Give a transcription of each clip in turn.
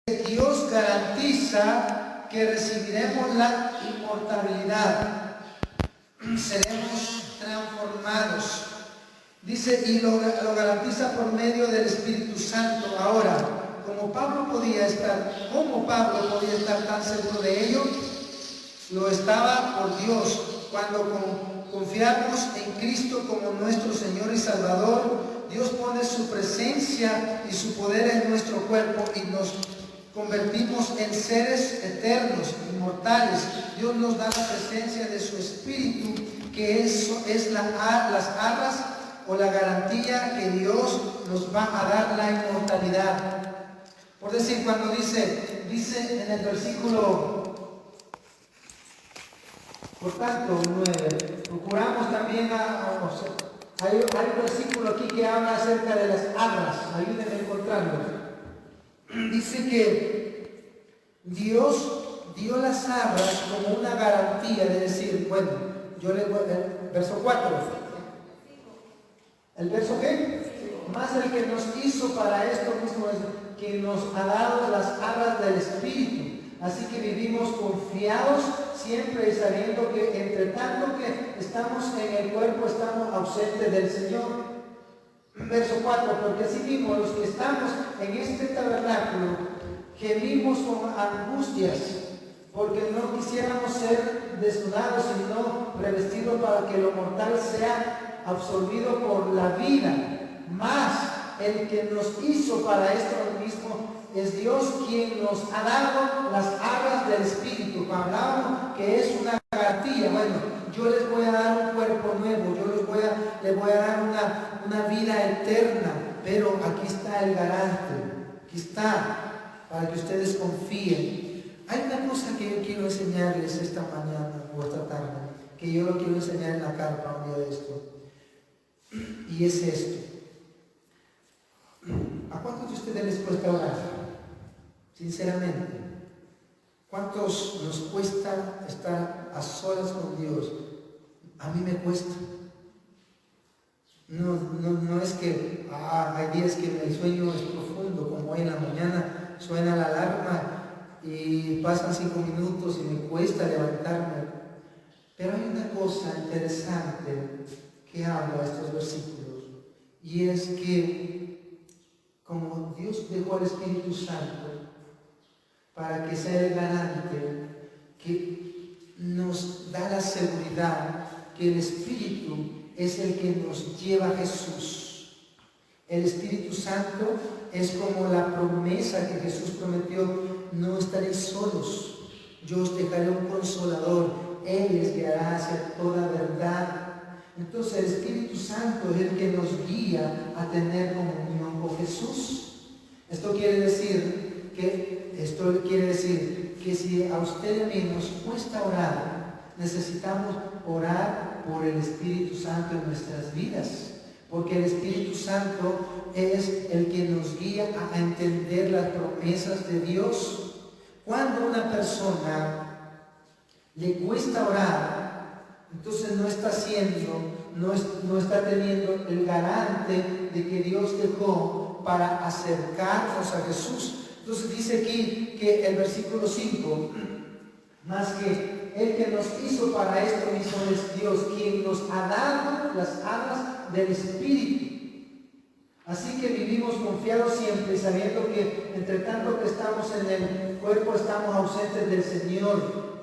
Dios garantiza que recibiremos la inmortalidad, seremos transformados. Dice, y lo garantiza por medio del Espíritu Santo. Ahora, ¿cómo Pablo podía estar tan seguro de ello? Lo estaba por Dios. Cuando confiamos en Cristo como nuestro Señor y Salvador, Dios pone su presencia y su poder en nuestro cuerpo y nos convertimos en seres eternos, inmortales. Dios nos da la presencia de su Espíritu, que es las arras o la garantía que Dios nos va a dar la inmortalidad. Por decir, cuando dice en el versículo, por tanto, 9, procuramos también hay un versículo aquí que habla acerca de las arras, ayúdenme a encontrarlo. Dice que Dios dio las arras como una garantía de decir, bueno, yo le voy, verso 4. ¿El verso qué? Más el que nos hizo para esto mismo es que nos ha dado las arras del Espíritu. Así que vivimos confiados siempre sabiendo que entre tanto que estamos en el cuerpo estamos ausentes del Señor. Verso 4, porque así mismo los que estamos en este tabernáculo gemimos con angustias, porque no quisiéramos ser desnudados, sino revestidos para que lo mortal sea absorbido por la vida. Mas el que nos hizo para esto mismo es Dios, quien nos ha dado las arras del Espíritu. Hablábamos que es una garantía. Bueno, yo les voy a dar un cuerpo nuevo, yo les voy a dar una vida eterna, pero aquí está el garante, aquí está, para que ustedes confíen. Hay una cosa que yo quiero enseñarles esta mañana o esta tarde, que yo lo quiero enseñar en la carpa un día de esto, y es esto. ¿A cuántos de ustedes les cuesta orar? Sinceramente, ¿cuántos nos cuesta estar a solas con Dios? A mí me cuesta. No es que hay días que el sueño es profundo, como hoy en la mañana suena la alarma y pasan 5 minutos y me cuesta levantarme. Pero hay una cosa interesante que habla estos versículos, y es que como Dios dejó al Espíritu Santo para que sea el garante que nos da la seguridad que el Espíritu es el que nos lleva a Jesús. El Espíritu Santo es como la promesa que Jesús prometió: no estaréis solos, yo os dejaré un consolador, Él les guiará hacia toda verdad. Entonces el Espíritu Santo es el que nos guía a tener comunión con Jesús. Esto quiere decir que si a usted y a mí nos cuesta orar, necesitamos orar por el Espíritu Santo en nuestras vidas, porque el Espíritu Santo es el que nos guía a entender las promesas de Dios. Cuando una persona le cuesta orar, entonces no está teniendo el garante de que Dios dejó para acercarnos a Jesús. Entonces dice aquí que el versículo 5, más que el que nos hizo para esto mismo es Dios, quien nos ha dado las arras del Espíritu. Así que vivimos confiados siempre, sabiendo que entre tanto que estamos en el cuerpo estamos ausentes del Señor.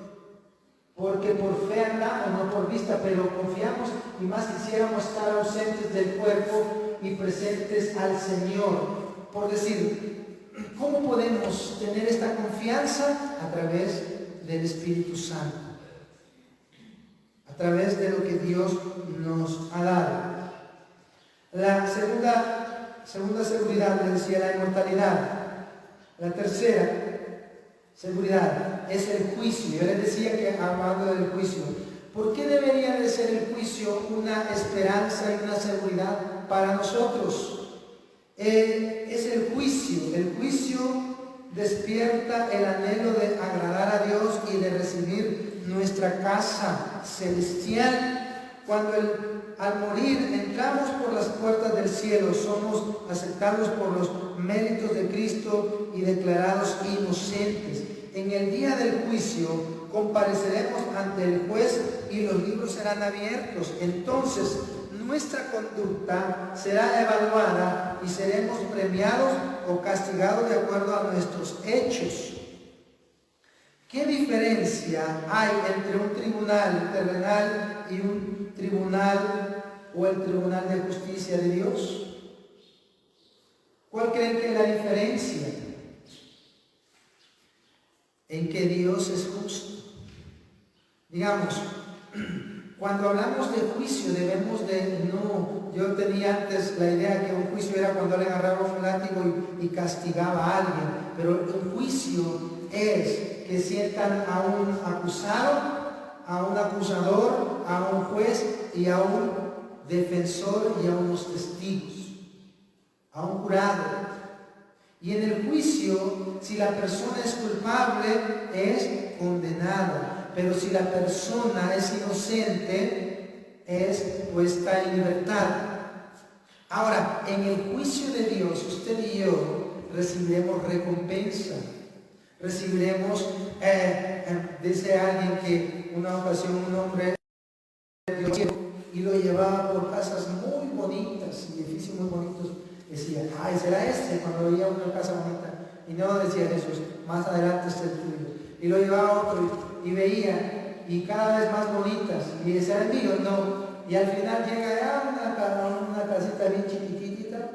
Porque por fe andamos, no por vista, pero confiamos y más quisiéramos estar ausentes del cuerpo y presentes al Señor. Por decir, ¿cómo podemos tener esta confianza? A través del Espíritu Santo, a través de lo que Dios nos ha dado. La segunda seguridad, le decía, la inmortalidad. La tercera seguridad es el juicio. Yo les decía que hablando del juicio, ¿por qué debería de ser el juicio una esperanza y una seguridad para nosotros? Es el juicio. El juicio despierta el anhelo de agradar a Dios y de recibir nuestra casa celestial. cuando al morir entramos por las puertas del cielo, somos aceptados por los méritos de Cristo y declarados inocentes. En el día del juicio compareceremos ante el juez y los libros serán abiertos. Entonces nuestra conducta será evaluada y seremos premiados o castigados de acuerdo a nuestros hechos. ¿Qué diferencia hay entre un tribunal terrenal y un tribunal o el tribunal de justicia de Dios? ¿Cuál creen que es la diferencia? En que Dios es justo. Digamos, cuando hablamos de juicio debemos de no, yo tenía antes la idea que un juicio era cuando le agarraba un látigo y castigaba a alguien, pero un juicio es que sientan a un acusado, a un acusador, a un juez y a un defensor y a unos testigos, a un jurado. Y en el juicio, si la persona es culpable, es condenada. Pero si la persona es inocente, es puesta en libertad. Ahora, en el juicio de Dios, usted y yo recibiremos recompensa. Recibiremos, dice alguien que una ocasión un hombre y lo llevaba por casas muy bonitas y edificios muy bonitos. Decía, ay, será este, cuando veía una casa bonita. Y no, decía Jesús, más adelante está el tuyo. Y lo llevaba a otro y veía, y cada vez más bonitas. Y decía, el mío, no. Y al final llega a una casita bien chiquitita.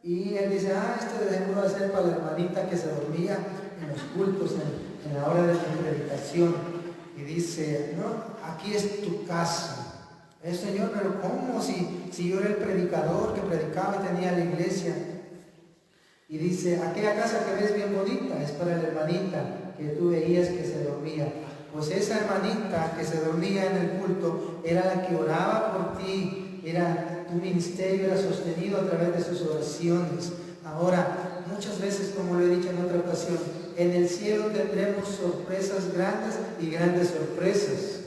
Y él dice, este de seguro va a ser para la hermanita que se dormía en los cultos, en la hora de la predicación. Y dice, no, aquí es tu casa. Señor, pero ¿cómo? Si yo era el predicador que predicaba y tenía la iglesia. Y dice, aquella casa que ves bien bonita es para la hermanita que tú veías que se dormía. Pues esa hermanita que se dormía en el culto era la que oraba por ti. Tu ministerio era sostenido a través de sus oraciones. Ahora, muchas veces, como lo he dicho en otra ocasión, en el cielo tendremos sorpresas grandes y grandes sorpresas.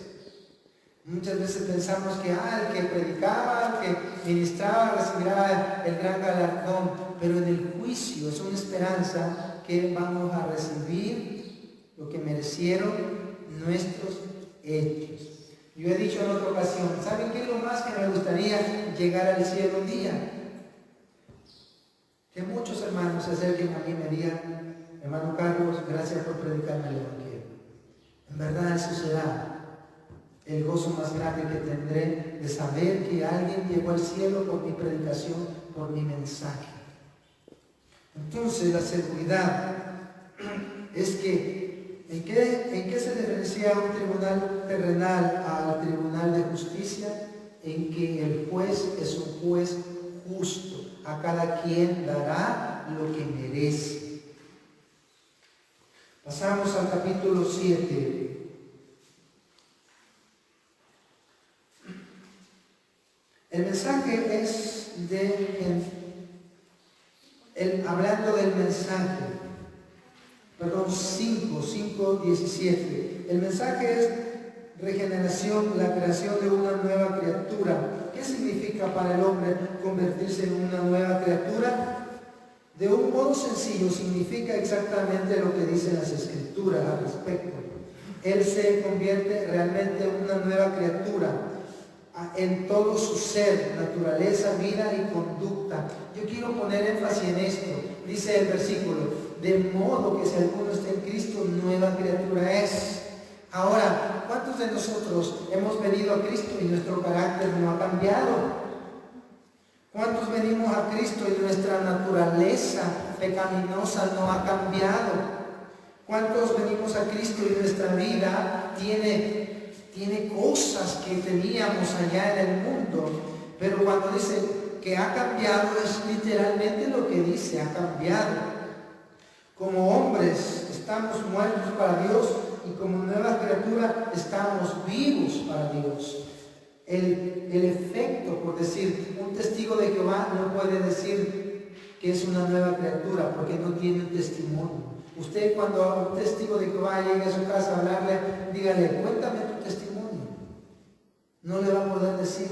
Muchas veces pensamos que el que predicaba, el que ministraba recibirá el gran galardón, pero en el juicio es una esperanza que vamos a recibir lo que merecieron nuestros hechos. Yo he dicho en otra ocasión, ¿saben qué es lo más que me gustaría? Llegar al cielo un día. Que muchos hermanos se acerquen a mí y me digan, hermano Carlos, gracias por predicarme el evangelio. En verdad eso será el gozo más grande que tendré de saber que alguien llegó al cielo por mi predicación, por mi mensaje. Entonces la seguridad es que ¿en qué se diferencia un tribunal terrenal al tribunal de justicia? En que el juez es un juez justo, a cada quien dará lo que merece. Pasamos al capítulo 7. El mensaje es hablando del mensaje, 5:17. El mensaje es regeneración, la creación de una nueva criatura. ¿Qué significa para el hombre convertirse en una nueva criatura? De un modo sencillo, significa exactamente lo que dicen las Escrituras al respecto. Él se convierte realmente en una nueva criatura en todo su ser, naturaleza, vida y conducta. Yo quiero poner énfasis en esto. Dice el versículo, de modo que si alguno está en Cristo, nueva criatura es. Ahora, ¿cuántos de nosotros hemos venido a Cristo y nuestro carácter no ha cambiado? ¿Cuántos venimos a Cristo y nuestra naturaleza pecaminosa no ha cambiado? ¿Cuántos venimos a Cristo y nuestra vida tiene cosas que teníamos allá en el mundo? Pero cuando dice que ha cambiado, es literalmente lo que dice, ha cambiado. Como hombres estamos muertos para Dios y como nueva criatura estamos vivos para Dios. El efecto, por decir, un testigo de Jehová no puede decir que es una nueva criatura porque no tiene un testimonio. Usted, cuando un testigo de Jehová llegue a su casa a hablarle, dígale, cuéntame tu testimonio. no le va a poder decir.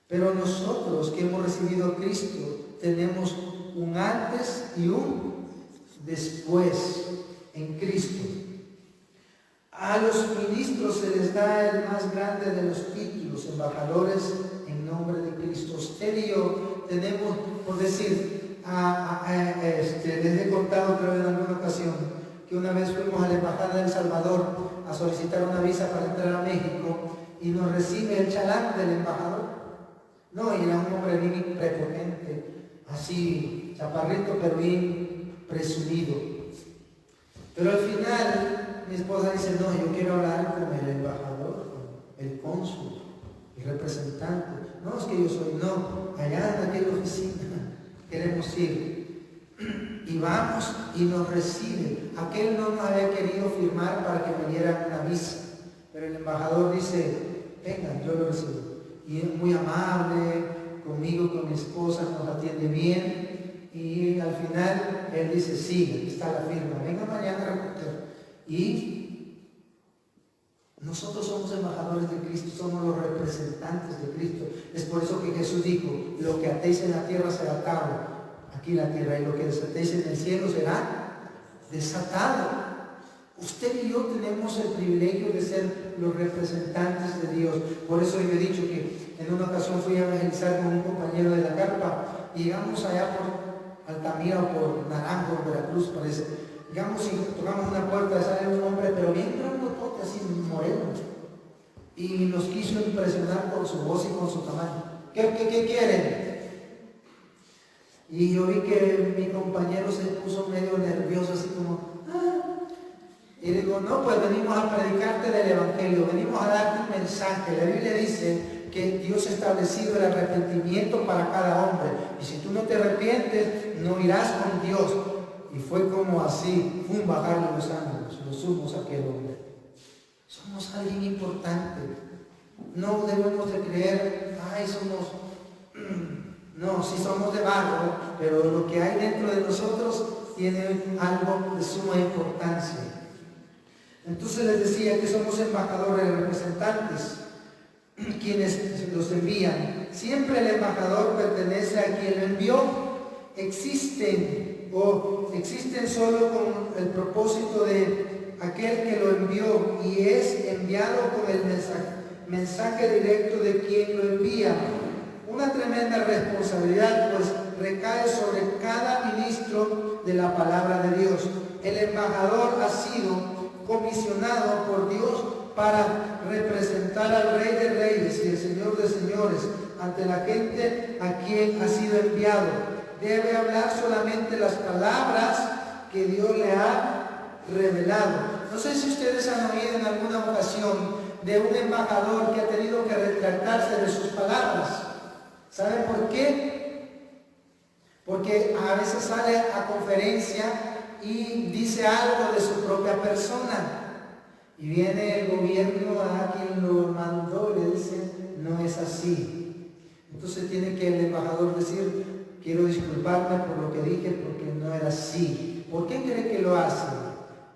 Pero nosotros que hemos recibido a Cristo tenemos un antes y un después en Cristo. A los ministros se les da el más grande de los títulos, embajadores en nombre de Cristo. Usted y yo tenemos, por decir, les he contado creo en alguna ocasión que una vez fuimos a la embajada de El Salvador a solicitar una visa para entrar a México y nos recibe el chalán del embajador. No, y era un hombre bien prepotente, así chaparrito pero bien presumido. Pero al final mi esposa dice, no, yo quiero hablar con el embajador, con el cónsul, el representante. No, es que yo soy, no, allá en aquella oficina queremos ir. Y vamos y nos recibe. Aquel no nos había querido firmar para que me dieran una visa, pero el embajador dice, venga, yo lo recibo. Y es muy amable conmigo, con mi esposa, nos atiende bien. Y al final él dice, sí, aquí está la firma, venga mañana a recoger. Y nosotros somos embajadores de Cristo, somos los representantes de Cristo. Es por eso que Jesús dijo, lo que atéis en la tierra será atado aquí en la tierra, y lo que desatéis en el cielo será desatado. Usted y yo tenemos el privilegio de ser los representantes de Dios. Por eso yo he dicho que en una ocasión fui a evangelizar con un compañero de la carpa y llegamos allá por Altamira o por Naranjo, Veracruz parece. Llegamos y tocamos una puerta, sale un hombre, pero bien grandotote, así moreno. Y nos quiso impresionar con su voz y con su tamaño. ¿Qué quieren? Y yo vi que mi compañero se puso medio nervioso, así como, Y digo, no, pues venimos a predicarte del Evangelio, venimos a darte un mensaje. La Biblia dice que Dios ha establecido el arrepentimiento para cada hombre. Y si tú no te arrepientes, no irás con Dios. Y fue como así, bajarle los ánimos, los humos a aquel hombre. Somos alguien importante. No debemos de creer, somos... No, sí somos de barro, pero lo que hay dentro de nosotros tiene algo de suma importancia. Entonces les decía que somos embajadores, representantes, quienes los envían. Siempre el embajador pertenece a quien lo envió. Existen solo con el propósito de aquel que lo envió y es enviado con el mensaje directo de quien lo envía. Una tremenda responsabilidad pues recae sobre cada ministro de la palabra de Dios. El embajador ha sido comisionado por Dios para representar al Rey de Reyes y el Señor de Señores ante la gente a quien ha sido enviado. Debe hablar solamente las palabras que Dios le ha revelado. No sé si ustedes han oído en alguna ocasión de un embajador que ha tenido que retractarse de sus palabras. ¿Saben por qué? Porque a veces sale a conferencia y dice algo de su propia persona. Y viene el gobierno a quien lo mandó y le dice, no es así. Entonces tiene que el embajador decir, quiero disculparme por lo que dije porque no era así. ¿Por qué cree que lo hace?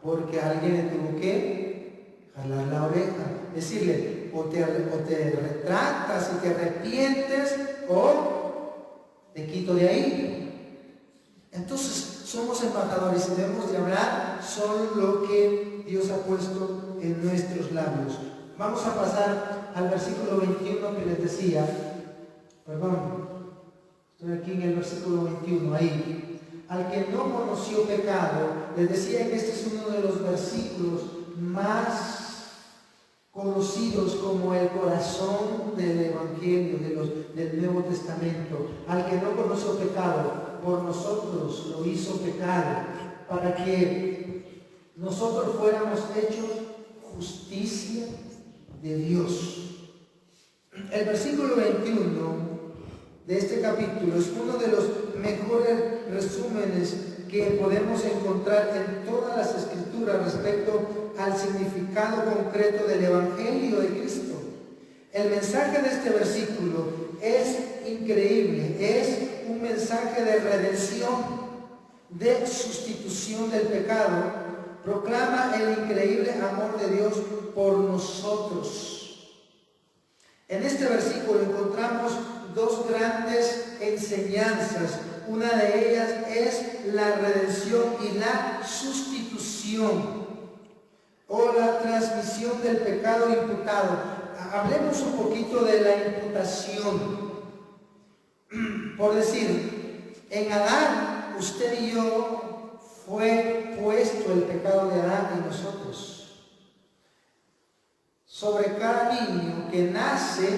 Porque a alguien le tuvo que jalar la oreja. Decirle, o te retractas y te arrepientes o te quito de ahí. Entonces somos embajadores y debemos de hablar solo lo que Dios ha puesto en nuestros labios. Vamos a pasar al versículo 21 que les decía. Estoy aquí en el versículo 21, ahí. Al que no conoció pecado, les decía que este es uno de los versículos más conocidos como el corazón del Evangelio, del Nuevo Testamento. Al que no conoció pecado, por nosotros lo hizo pecado, para que nosotros fuéramos hechos justicia de Dios. El versículo 21 de este capítulo es uno de los mejores resúmenes que podemos encontrar en todas las Escrituras respecto al significado concreto del Evangelio de Cristo. El mensaje de este versículo es increíble, es un mensaje de redención, de sustitución del pecado. Proclama el increíble amor de Dios por nosotros. En este versículo encontramos dos grandes enseñanzas. Una de ellas es la redención y la sustitución, o la transmisión del pecado imputado. Hablemos un poquito de la imputación. Por decir, en Adán, usted y yo, fue puesto el pecado de Adán en nosotros. Sobre cada niño que nace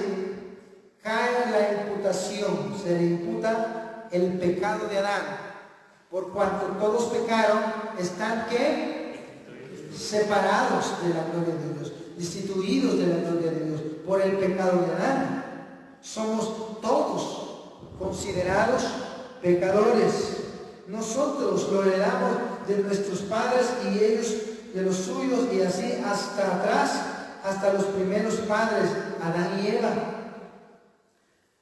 cae la imputación, se le imputa el pecado de Adán. Por cuanto todos pecaron, están ¿qué? Separados de la gloria de Dios, destituidos de la gloria de Dios por el pecado de Adán. Somos todos considerados pecadores. Nosotros lo heredamos de nuestros padres y ellos de los suyos, y así hasta atrás, hasta los primeros padres, Adán y Eva.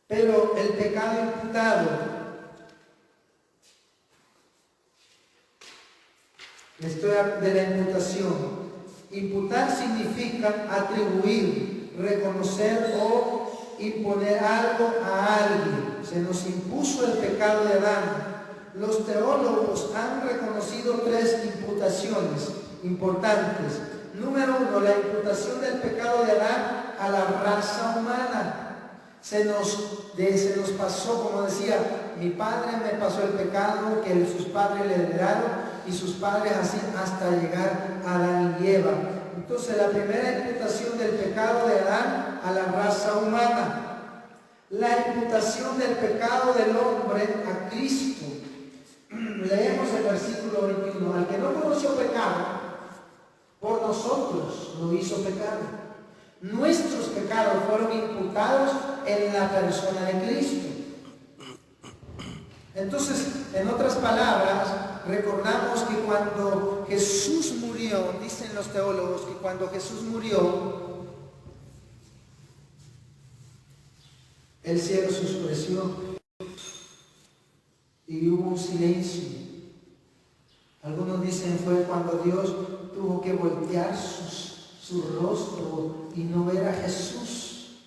Pero el pecado imputado de la imputación. Imputar significa atribuir, reconocer o imponer algo a alguien. Se nos impuso el pecado de Adán. Los teólogos han reconocido tres imputaciones importantes. Número uno, la imputación del pecado de Adán a la raza humana. Se nos pasó, como decía, mi padre me pasó el pecado que sus padres le heredaron, y sus padres así hasta llegar a Adán y Eva. Entonces, la primera imputación del pecado de Adán a la raza humana. La imputación del pecado del hombre a Cristo. Leemos el versículo 21. Al que no conoció pecado, por nosotros lo hizo pecado. Nuestros pecados fueron imputados en la persona de Cristo. Entonces, en otras palabras, recordamos que cuando Jesús murió, dicen los teólogos que cuando Jesús murió, el cielo se oscureció y hubo un silencio. Algunos dicen fue cuando Dios tuvo que voltear su rostro y no ver a Jesús,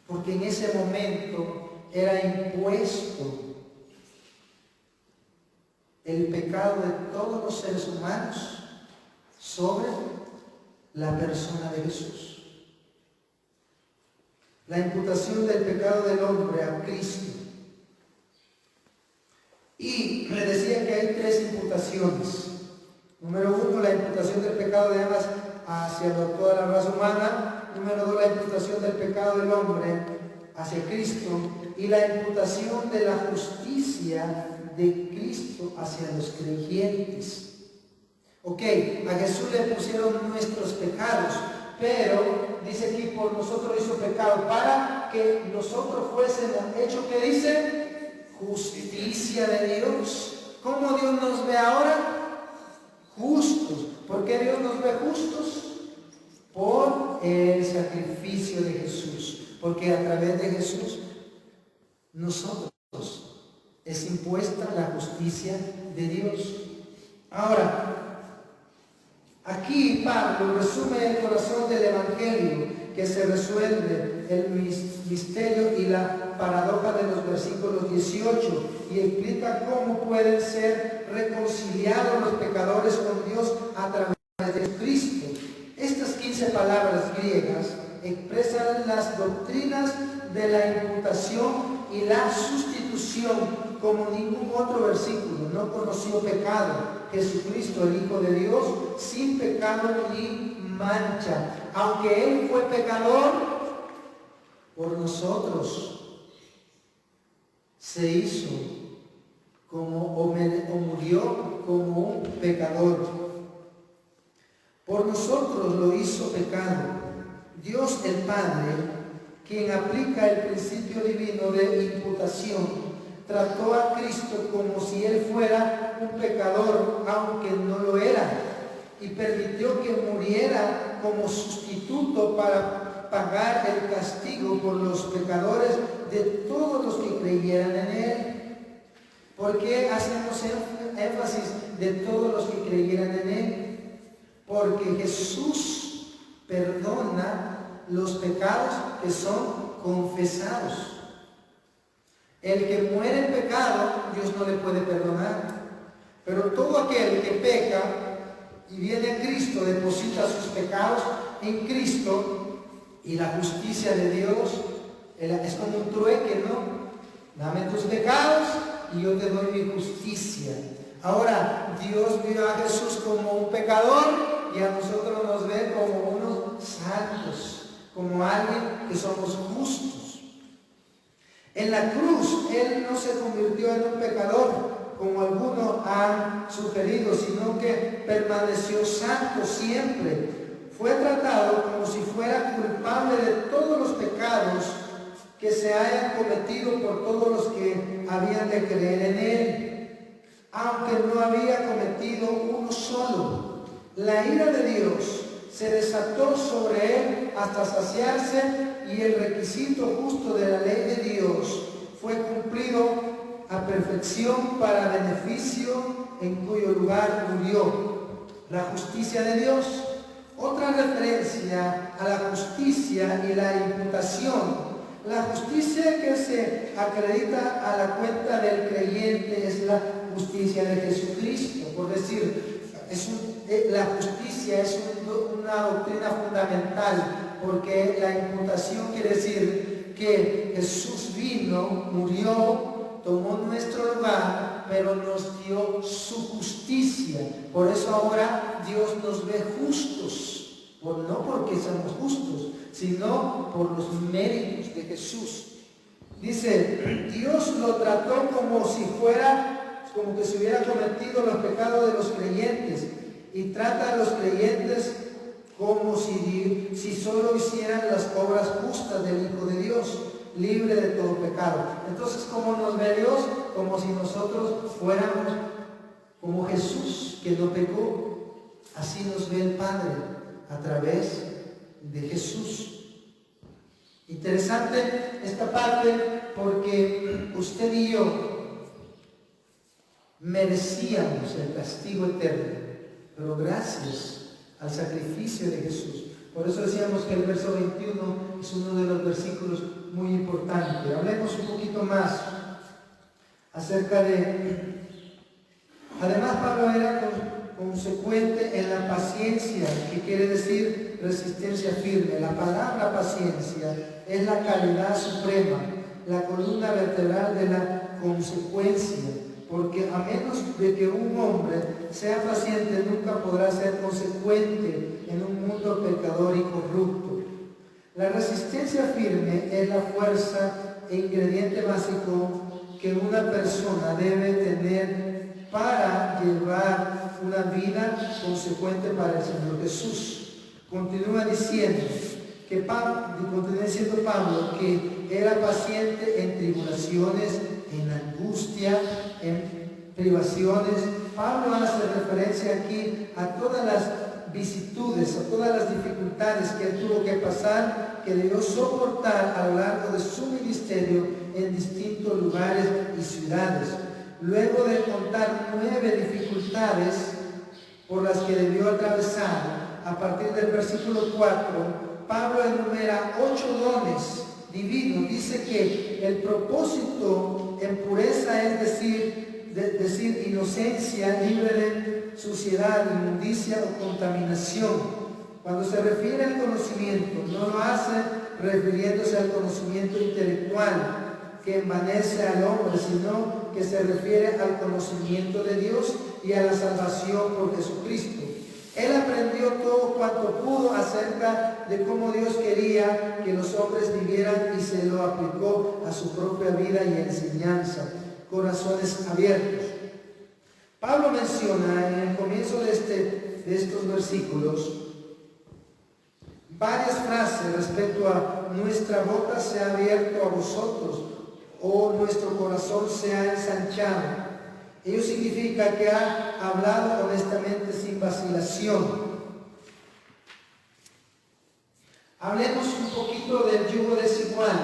porque en ese momento era impuesto el pecado de todos los seres humanos sobre la persona de Jesús. La imputación del pecado del hombre a Cristo. Y le decía que hay tres imputaciones. Número uno, la imputación del pecado de ambas hacia toda la raza humana. Número dos, la imputación del pecado del hombre hacia Cristo. Y la imputación de la justicia de Cristo hacia los creyentes. Ok, a Jesús le pusieron nuestros pecados, pero dice aquí por nosotros hizo pecado para que nosotros fuésemos hechos, ¿qué dice? Justicia de Dios. ¿Cómo Dios nos ve ahora? Justos. ¿Por qué Dios nos ve justos? Por el sacrificio de Jesús. Porque a través de Jesús nosotros es impuesta la justicia de Dios. Ahora, aquí Pablo resume el corazón del Evangelio, que se resuelve el misterio y la paradoja de los versículos 18, y explica cómo pueden ser reconciliados los pecadores con Dios a través de Cristo. Estas 15 palabras griegas expresan las doctrinas de la imputación y la sustitución como ningún otro versículo. No conoció pecado Jesucristo, el Hijo de Dios, sin pecado ni mancha. Aunque Él fue pecador, por nosotros se hizo como o murió como un pecador. Por nosotros lo hizo pecado. Dios el Padre, quien aplica el principio divino de imputación, trató a Cristo como si Él fuera un pecador, aunque no lo era, y permitió que muriera como sustituto para pagar el castigo por los pecadores de todos los que creyeran en Él. ¿Por qué hacemos énfasis de todos los que creyeran en Él? Porque Jesús perdona los pecados que son confesados. El que muere en pecado, Dios no le puede perdonar. Pero todo aquel que peca y viene a Cristo, deposita sus pecados en Cristo, y la justicia de Dios es como un trueque, ¿no? Dame tus pecados y yo te doy mi justicia. Ahora, Dios vio a Jesús como un pecador y a nosotros nos ve como unos santos, como alguien que somos justos. En la cruz, Él no se convirtió en un pecador, como algunos han sugerido, sino que permaneció santo siempre. Fue tratado como si fuera culpable de todos los pecados que se hayan cometido por todos los que habían de creer en Él, aunque no había cometido uno solo. La ira de Dios se desató sobre Él hasta saciarse, y el requisito justo de la ley de Dios fue cumplido a perfección para beneficio en cuyo lugar murió. La justicia de Dios. Otra referencia a la justicia y la imputación. La justicia que se acredita a la cuenta del creyente es la justicia de Jesucristo. Por decir, la justicia es una doctrina fundamental, porque la imputación quiere decir que Jesús vino, murió, tomó nuestro lugar, pero nos dio su justicia. Por eso ahora Dios nos ve justos, no porque somos justos, sino por los méritos de Jesús. Dice, Dios lo trató como que se hubiera cometido los pecados de los creyentes, y trata a los creyentes como si solo hicieran las obras justas del Hijo de Dios, libre de todo pecado. Entonces, ¿cómo nos ve Dios? Como si nosotros fuéramos como Jesús, que no pecó. Así nos ve el Padre, a través de Jesús. Interesante esta parte, porque usted y yo merecíamos el castigo eterno, pero gracias al sacrificio de Jesús. Por eso decíamos que el verso 21 es uno de los versículos muy importantes. Hablemos un poquito más acerca de... Además, Pablo era consecuente en la paciencia, que quiere decir resistencia firme. La palabra paciencia es la calidad suprema, la columna vertebral de la consecuencia, porque a menos de que un hombre sea paciente, nunca podrá ser consecuente en un mundo pecador y corrupto. La resistencia firme es la fuerza e ingrediente básico que una persona debe tener para llevar una vida consecuente para el Señor Jesús. Continúa diciendo Pablo que era paciente en tribulaciones, en angustia, en privaciones. Pablo hace referencia aquí a todas las vicitudes, a todas las dificultades que él tuvo que pasar, que debió soportar a lo largo de su ministerio en distintos lugares y ciudades. Luego de contar 9 dificultades por las que debió atravesar, a partir del versículo 4, Pablo enumera 8 dones divinos. Dice que el propósito en pureza es decir inocencia, libre de suciedad, inmundicia o contaminación. Cuando se refiere al conocimiento, no lo hace refiriéndose al conocimiento intelectual que envanece al hombre, sino que se refiere al conocimiento de Dios y a la salvación por Jesucristo. Él aprendió todo cuanto pudo acerca de cómo Dios quería que los hombres vivieran, y se lo aplicó a su propia vida y enseñanza. Corazones abiertos. Pablo menciona en el comienzo de estos versículos varias frases respecto a nuestra boca se ha abierto a vosotros, o nuestro corazón se ha ensanchado. Ello significa que ha hablado honestamente sin vacilación. Hablemos un poquito del yugo desigual.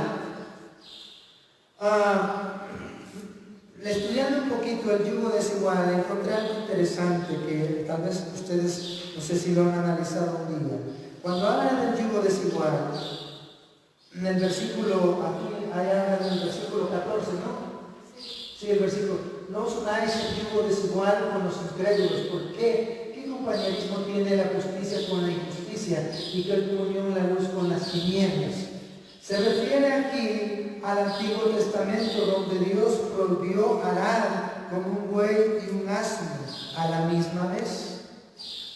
Estudiando un poquito el yugo desigual, encontré algo interesante que tal vez ustedes, no sé si lo han analizado un día. Cuando habla del yugo desigual, en el versículo, aquí hay habla del versículo 14, ¿no? Sí, el versículo, no os unáis el yugo desigual con los incrédulos. ¿Por qué? ¿Qué compañerismo tiene la justicia con la injusticia? ¿Y qué comunión la luz con las tinieblas? Se refiere aquí al Antiguo Testamento, donde Dios prohibió arar con un buey y un asno a la misma vez.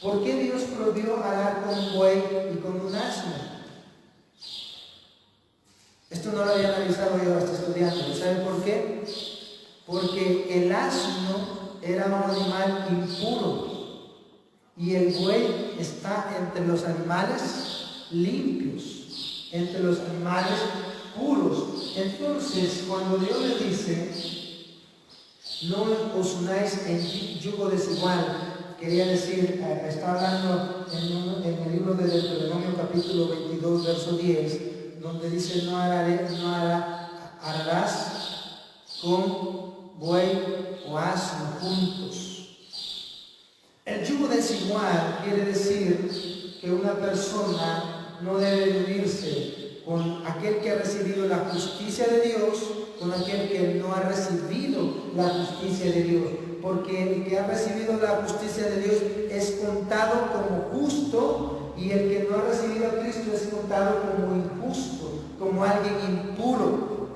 ¿Por qué Dios prohibió arar con un buey y con un asno? Esto no lo había analizado yo hasta estudiando. ¿Saben por qué? Porque el asno era un animal impuro y el buey está entre los animales limpios, entre los animales puros. Entonces, cuando Dios les dice, no os unáis en yugo desigual, quería decir, está hablando en el libro de Deuteronomio capítulo 22, verso 10, donde dice, no ararás con buey o asno juntos. El yugo desigual quiere decir que una persona no debe unirse con aquel que ha recibido la justicia de Dios, con aquel que no ha recibido la justicia de Dios, porque el que ha recibido la justicia de Dios es contado como justo y el que no ha recibido a Cristo es contado como injusto, como alguien impuro.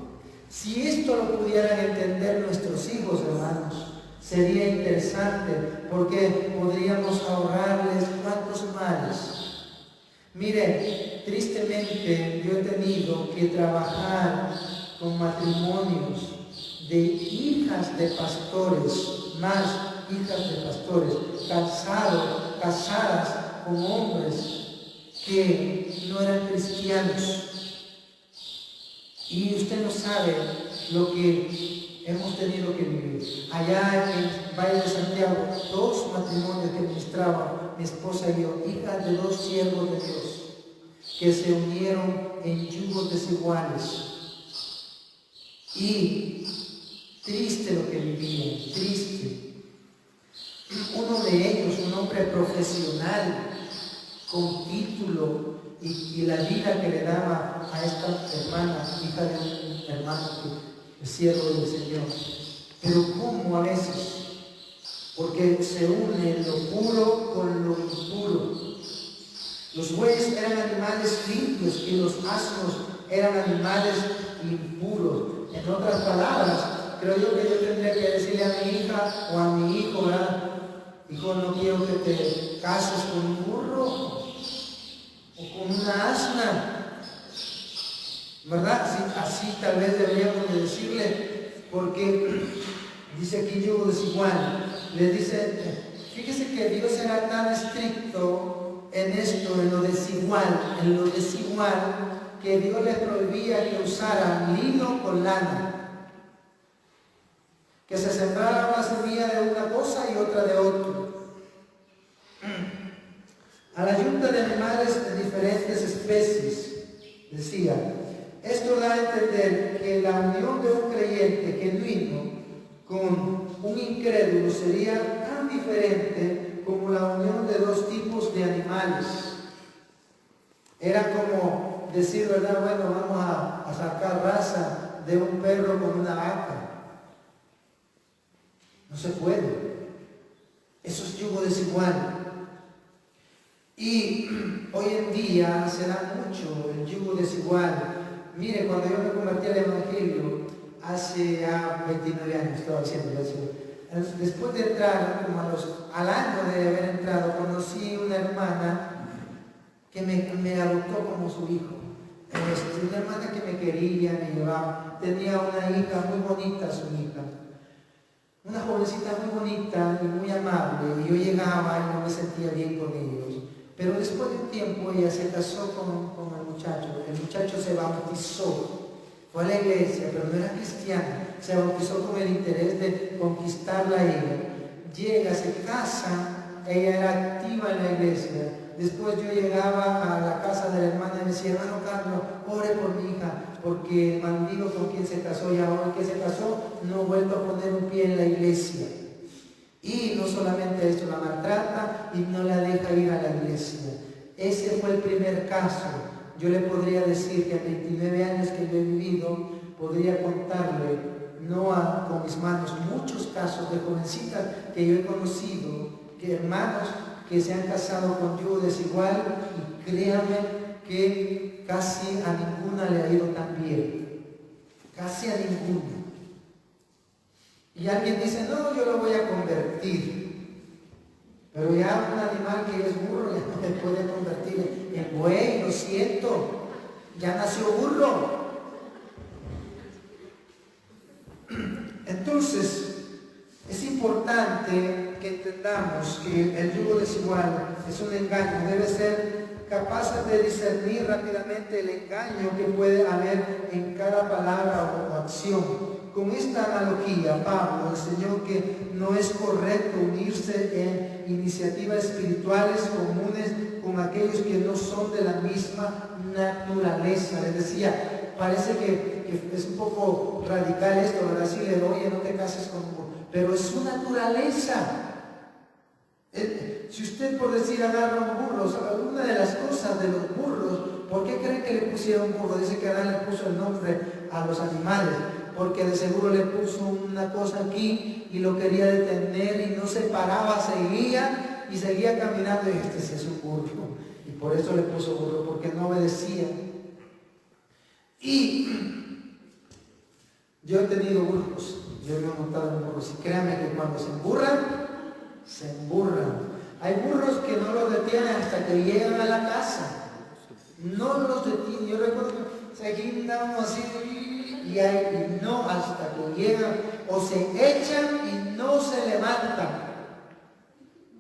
Si esto lo pudieran entender nuestros hijos, hermanos, sería interesante, porque podríamos ahorrarles cuantos males. Miren, tristemente yo he tenido que trabajar con matrimonios de hijas de pastores, más hijas de pastores, casadas con hombres que no eran cristianos. Y usted no sabe lo que hemos tenido que vivir. Allá en Valle de Santiago, 2 matrimonios que ministraba mi esposa y yo, hijas de 2 siervos de Dios, que se unieron en yugos desiguales. Y triste lo que vivían, triste. Uno de ellos, un hombre profesional, con título, y la vida que le daba a esta hermana, hija de un hermano que es siervo del Señor. Pero ¿cómo a veces? Porque se une lo puro con lo impuro. Los bueyes eran animales limpios y los asnos eran animales impuros. En otras palabras, creo yo que yo tendría que decirle a mi hija o a mi hijo, ¿verdad? Hijo, no quiero que te cases con un burro o con una asna, ¿verdad? Así tal vez deberíamos de decirle, porque dice aquí yugo desigual. Les dice, fíjese que Dios era tan estricto en esto, en lo desigual, que Dios les prohibía que usaran lino con lana, que se sembrara una semilla de una cosa y otra de otra. A la yunta de animales de diferentes especies, decía, esto da a entender que la unión de un creyente genuino con un incrédulo sería tan diferente como la unión de 2 tipos de animales. Era como decir, ¿verdad? Bueno, vamos a sacar raza de un perro con una vaca. No se puede. Eso es yugo desigual. Y hoy en día se da mucho el yugo desigual. Mire, cuando yo me convertí al Evangelio, hace ya 29 años, estaba diciendo, después de entrar, como al año de haber entrado, conocí una hermana que me adoptó como su hijo. Una hermana que me quería, me llevaba. Tenía una hija muy bonita, su hija. Una jovencita muy bonita y muy amable. Y yo llegaba y no me sentía bien con ellos. Pero después de un tiempo ella se casó con el muchacho. El muchacho se bautizó. Fue a la iglesia, pero no era cristiano. Se bautizó con el interés de conquistarla a ella. Llega, se casa, ella era activa en la iglesia. Después yo llegaba a la casa de la hermana y me decía, hermano Carlos, ore por mi hija, porque el bandido con quien se casó y ahora que se casó no ha vuelto a poner un pie en la iglesia. Y no solamente esto, la maltrata y no la deja ir a la iglesia. Ese fue el primer caso. Yo le podría decir que a 29 años que yo he vivido, podría contarle, con mis manos, muchos casos de jovencitas que yo he conocido, que hermanos que se han casado con yugo desigual, y créanme que casi a ninguna le ha ido tan bien. Casi a ninguna. Y alguien dice, no, yo lo voy a convertir. Pero ya un animal que es burro ya no me puede convertir en buey, lo siento. Ya nació burro. Entonces, es importante que entendamos que el yugo desigual es un engaño. Debe ser capaces de discernir rápidamente el engaño que puede haber en cada palabra o acción. Con esta analogía, Pablo enseñó que no es correcto unirse en iniciativas espirituales comunes con aquellos que no son de la misma naturaleza. Les decía, parece que es un poco radical esto, ¿verdad? Decirle, oye, no te cases conmigo, pero es su naturaleza. Si usted, por decir, agarra un burro, una de las cosas de los burros, ¿por qué creen que le pusieron burro? Dice que Adán le puso el nombre a los animales, porque de seguro le puso una cosa aquí y lo quería detener y no se paraba, seguía y seguía caminando, y este sí es un burro, y por eso le puso burro, porque no obedecía. Y yo he tenido burros, yo me he montado en burros, y créanme que cuando se emburran, se emburran. Hay burros que no los detienen hasta que llegan a la casa. No los detienen. Yo recuerdo que se guindan así y no, hasta que llegan, o se echan y no se levantan.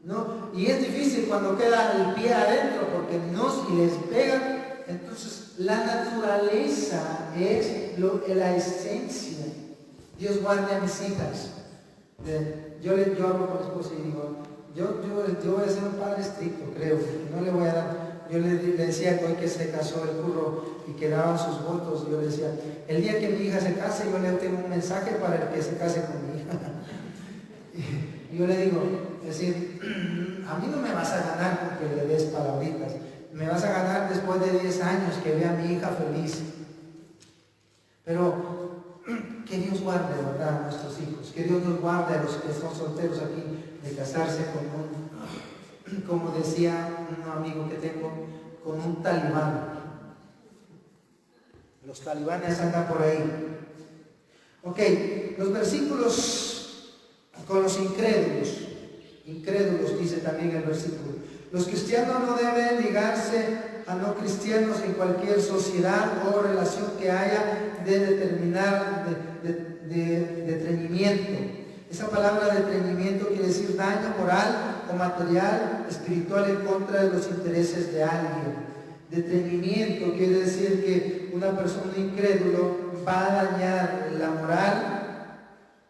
¿No? Y es difícil cuando queda el pie adentro, porque no, si les pegan. Entonces, la naturaleza es la esencia. Dios guarde a mis hijas. Yo hablo con mi esposa y digo, yo voy a ser un padre estricto, creo, no le voy a dar. Yo le decía que hoy que se casó el burro y que daban sus votos, yo le decía, el día que mi hija se case, yo le tengo un mensaje para el que se case con mi hija. Y yo le digo, es decir, a mí no me vas a ganar con que le des palabritas, me vas a ganar después de 10 años que vea a mi hija feliz. Pero que Dios guarde, ¿verdad?, a nuestros hijos, que Dios nos guarde a los que son solteros aquí de casarse con como decía un amigo que tengo, con un talibán. Los talibanes andan por ahí. Ok, los versículos con los incrédulos dice también el versículo. Los cristianos no deben ligarse a no cristianos en cualquier sociedad o relación que haya de determinar de treñimiento. Esa palabra de treñimiento quiere decir daño moral o material, espiritual en contra de los intereses de alguien. Detenimiento quiere decir que una persona incrédulo va a dañar la moral,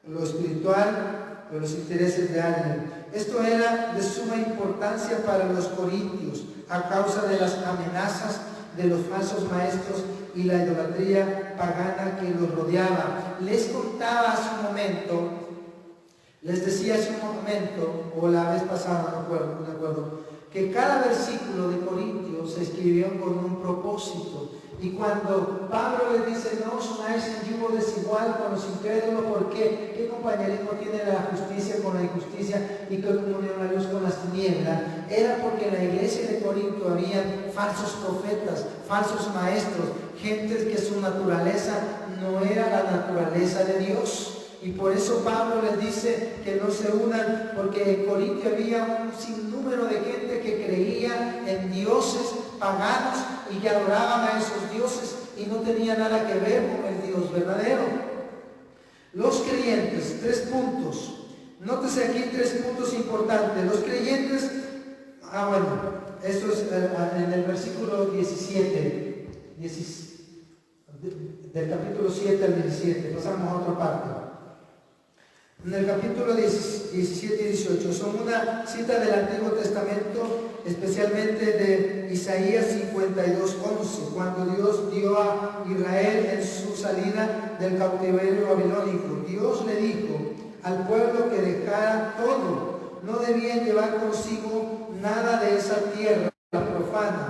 lo espiritual o los intereses de alguien. Esto era de suma importancia para los corintios a causa de las amenazas de los falsos maestros y la idolatría pagana que los rodeaba. Les contaba hace un momento, les decía hace un momento, o la vez pasada, no me acuerdo, que cada versículo de Corintios se escribió con un propósito. Y cuando Pablo les dice, no os unáis en yugo desigual con los incrédulos, ¿por qué? ¿Qué compañerismo tiene la justicia con la injusticia y qué comunión la luz con las tinieblas? Era porque en la iglesia de Corinto había falsos profetas, falsos maestros, gentes que su naturaleza no era la naturaleza de Dios. Y por eso Pablo les dice que no se unan, porque en Corinto había un sinnúmero de gente que creía en dioses paganos y que adoraban a esos dioses y no tenía nada que ver con el Dios verdadero. Los creyentes, 3 puntos. Nótese aquí 3 puntos importantes. Los creyentes, esto es en el versículo 17, del capítulo 7 al 17. Pasamos a otra parte. En el capítulo 17 y 18 son una cita del Antiguo Testamento, especialmente de Isaías 52:11, cuando Dios dio a Israel en su salida del cautiverio babilónico. Dios le dijo al pueblo que dejara todo, no debían llevar consigo nada de esa tierra profana,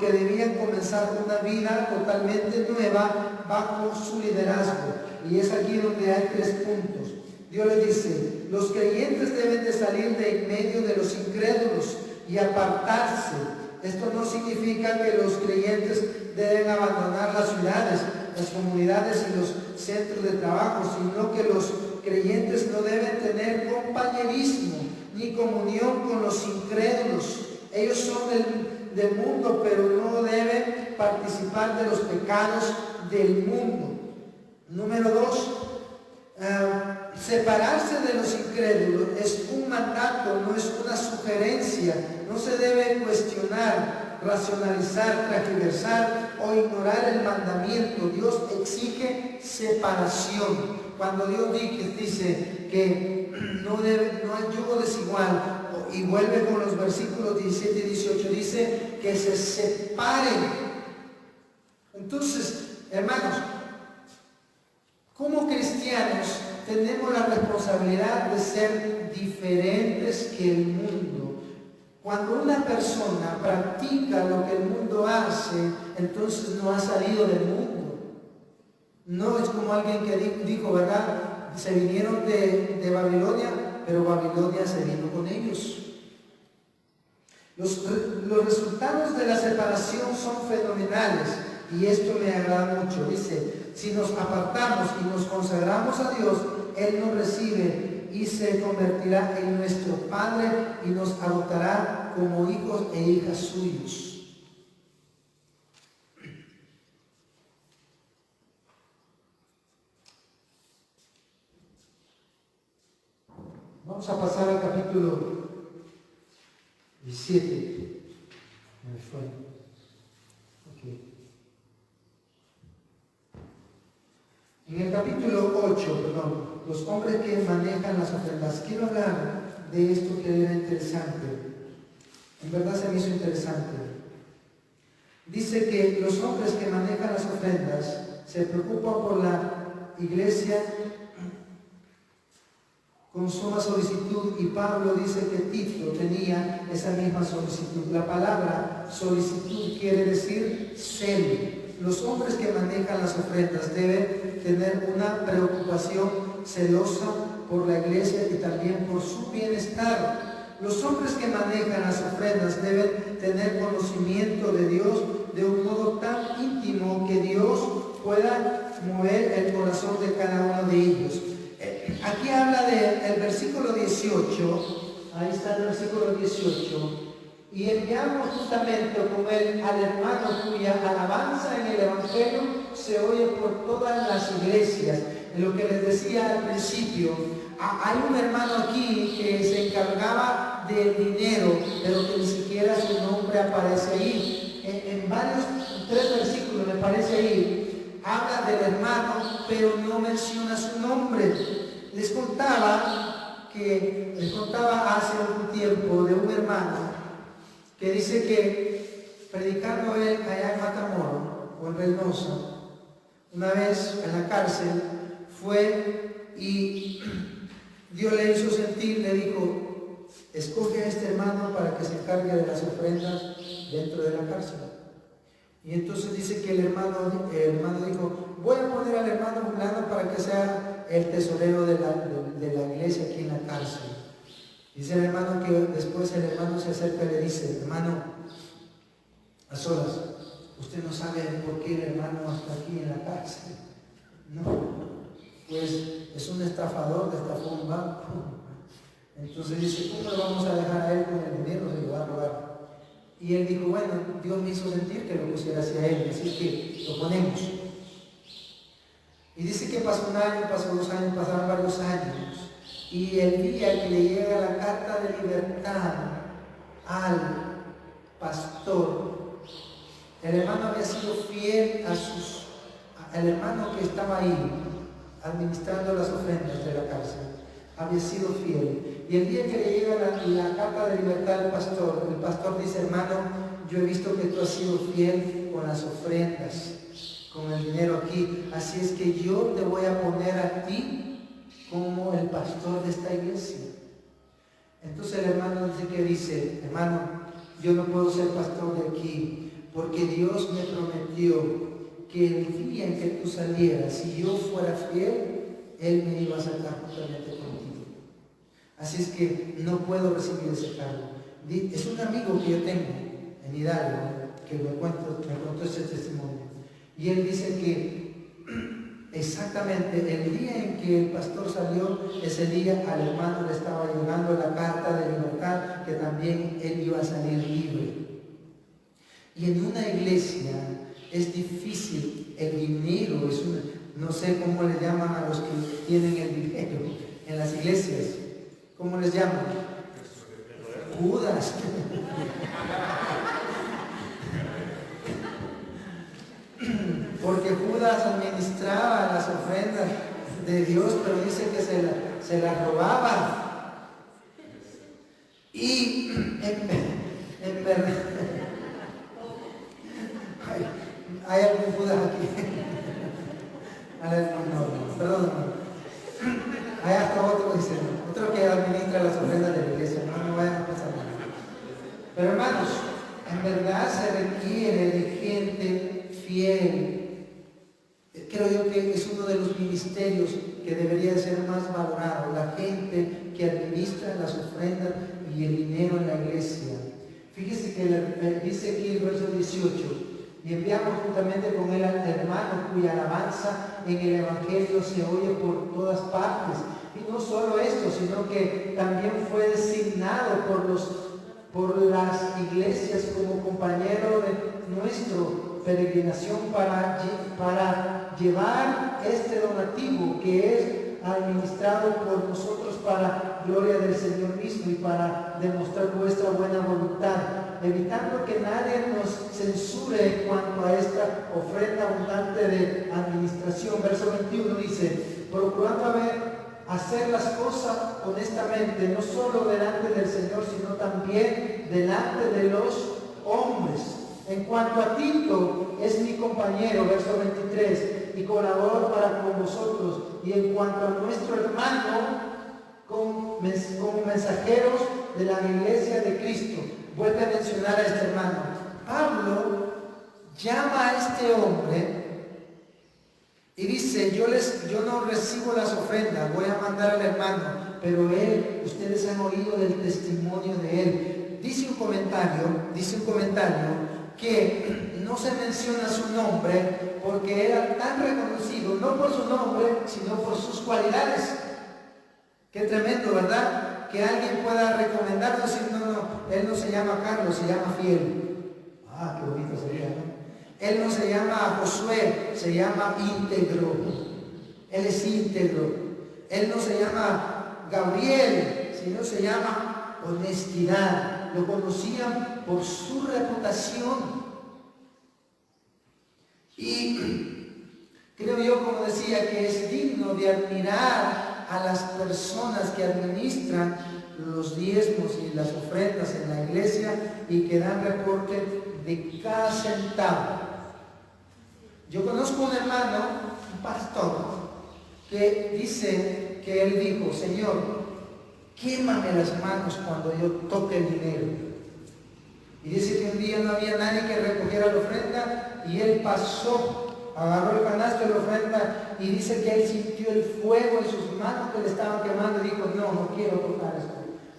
que debían comenzar una vida totalmente nueva bajo su liderazgo. Y es aquí donde hay 3 puntos. Dios les dice, los creyentes deben de salir de en medio de los incrédulos y apartarse. Esto no significa que los creyentes deben abandonar las ciudades, las comunidades y los centros de trabajo, sino que los creyentes no deben tener compañerismo ni comunión con los incrédulos. Ellos son del mundo, pero no deben participar de los pecados del mundo. Número 2, separarse de los incrédulos es un mandato, no es una sugerencia. No se debe cuestionar, racionalizar, transversar o ignorar el mandamiento. Dios exige separación. Cuando Dios dice que no hay yugo desigual, y vuelve con los versículos 17 y 18, dice que se separen. Entonces, hermanos, como cristianos tenemos la responsabilidad de ser diferentes que el mundo. Cuando una persona practica lo que el mundo hace, entonces no ha salido del mundo. No es como alguien que dijo, ¿verdad? Se vinieron de Babilonia, pero Babilonia se vino con ellos. Los resultados de la separación son fenomenales. Y esto me agrada mucho. Dice, si nos apartamos y nos consagramos a Dios, Él nos recibe y se convertirá en nuestro Padre y nos adoptará como hijos e hijas suyos. Vamos a pasar al capítulo 17. Me fue. Okay. En el capítulo 8, los hombres que manejan las ofrendas. Quiero hablar de esto que era interesante. En verdad se me hizo interesante. Dice que los hombres que manejan las ofrendas se preocupan por la iglesia con suma solicitud, y Pablo dice que Tito tenía esa misma solicitud. La palabra solicitud quiere decir celo. Los hombres que manejan las ofrendas deben tener una preocupación celosa por la iglesia y también por su bienestar. Los hombres que manejan las ofrendas deben tener conocimiento de Dios de un modo tan íntimo que Dios pueda mover el corazón de cada uno de ellos. Aquí habla del versículo 18, ahí está el versículo 18, y enviamos justamente con él al hermano cuya alabanza en el Evangelio se oye por todas las iglesias. En lo que les decía al principio, hay un hermano aquí que se encargaba del dinero, pero que ni siquiera su nombre aparece ahí. En varios, 3 versículos me parece ahí, habla del hermano, pero no menciona su nombre. Les contaba hace un tiempo de un hermano que dice que predicando él allá en Matamoros o en Reynosa, una vez en la cárcel fue y Dios le hizo sentir, le dijo, escoge a este hermano para que se encargue de las ofrendas dentro de la cárcel. Y entonces dice que el hermano dijo, voy a poner al hermano fulano para que sea el tesorero de la iglesia aquí en la cárcel. Dice el hermano que después el hermano se acerca y le dice, hermano, a solas, usted no sabe por qué el hermano está aquí en la cárcel. No, pues es un estafador, estafó un banco. Entonces dice, ¿cómo lo vamos a dejar a él con el dinero? Se lo va a robar. Y él dijo, bueno, Dios me hizo sentir que lo pusiera hacia él, así que lo ponemos. Y dice que pasó un año, pasó 2 años, pasaron varios años. Y el día que le llega la carta de libertad al pastor, el hermano había sido fiel al hermano que estaba ahí administrando las ofrendas de la cárcel. Había sido fiel. Y el día que le llega la carta de libertad al pastor, el pastor dice, hermano, yo he visto que tú has sido fiel con las ofrendas, con el dinero aquí, así es que yo te voy a poner a ti como el pastor de esta iglesia. Entonces el hermano dice, hermano, yo no puedo ser pastor de aquí, porque Dios me prometió que el día en que tú salieras, si yo fuera fiel, Él me iba a sacar juntamente contigo. Así es que no puedo recibir ese cargo. Es un amigo que yo tengo en Hidalgo, que me contó ese testimonio. Y él dice que exactamente el día en que el pastor salió, ese día al hermano le estaba llegando la carta de libertad, que también él iba a salir libre. Y en una iglesia es difícil, el dinero no sé cómo le llaman a los que tienen el dinero en las iglesias. ¿Cómo les llaman? Judas. Porque Judas administraba las ofrendas de Dios, pero dice que se las robaba. Y en verdad, hay algún Judas aquí. No, perdón. Hay hasta otro que administra las ofrendas de la iglesia. No vayan a pasar nada. Pero hermanos, en verdad se requiere de gente fiel. Creo yo que es uno de los ministerios que debería ser más valorado, la gente que administra las ofrendas y el dinero en la iglesia. Fíjese que dice aquí el verso 18, y enviamos juntamente con él al hermano cuya alabanza en el Evangelio se oye por todas partes. Y no solo esto, sino que también fue designado por las iglesias como compañero de nuestra peregrinación para llevar este donativo que es administrado por nosotros para gloria del Señor mismo y para demostrar nuestra buena voluntad, evitando que nadie nos censure en cuanto a esta ofrenda abundante de administración. Verso 21 dice, procurando hacer las cosas honestamente, no solo delante del Señor, sino también delante de los hombres. En cuanto a Tito, es mi compañero, verso 23, y colaborador para con vosotros. Y en cuanto a nuestro hermano, como mensajeros de la iglesia de Cristo. Vuelve a mencionar a este hermano. Pablo llama a este hombre y dice, yo no recibo las ofrendas, voy a mandar al hermano, pero ustedes han oído del testimonio de él. Dice un comentario que no se menciona su nombre porque era tan reconocido, no por su nombre, sino por sus cualidades. Qué tremendo, ¿verdad? Que alguien pueda recomendarlo y decir, no, él no se llama Carlos, se llama Fiel. Ah, qué bonito sería, ¿no? Él no se llama Josué, se llama íntegro. Él es íntegro. Él no se llama Gabriel, sino se llama honestidad. Lo conocían por su reputación. Y creo yo, como decía, que es digno de admirar a las personas que administran los diezmos y las ofrendas en la iglesia y que dan reporte de cada centavo. Yo conozco un hermano, un pastor, que dice que él dijo, Señor, quémame las manos cuando yo toque el dinero. Y dice que un día no había nadie que recogiera la ofrenda y él pasó, agarró el canasto de la ofrenda y dice que él sintió el fuego en sus manos que le estaban quemando y dijo, no quiero tocar esto,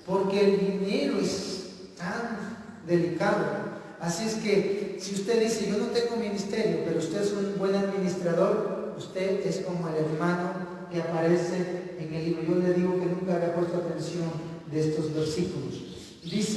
porque el dinero es tan delicado. Así es que si usted dice, yo no tengo ministerio, pero usted es un buen administrador, usted es como el hermano que aparece en el libro. Yo le digo que nunca había puesto atención de estos versículos. Dice,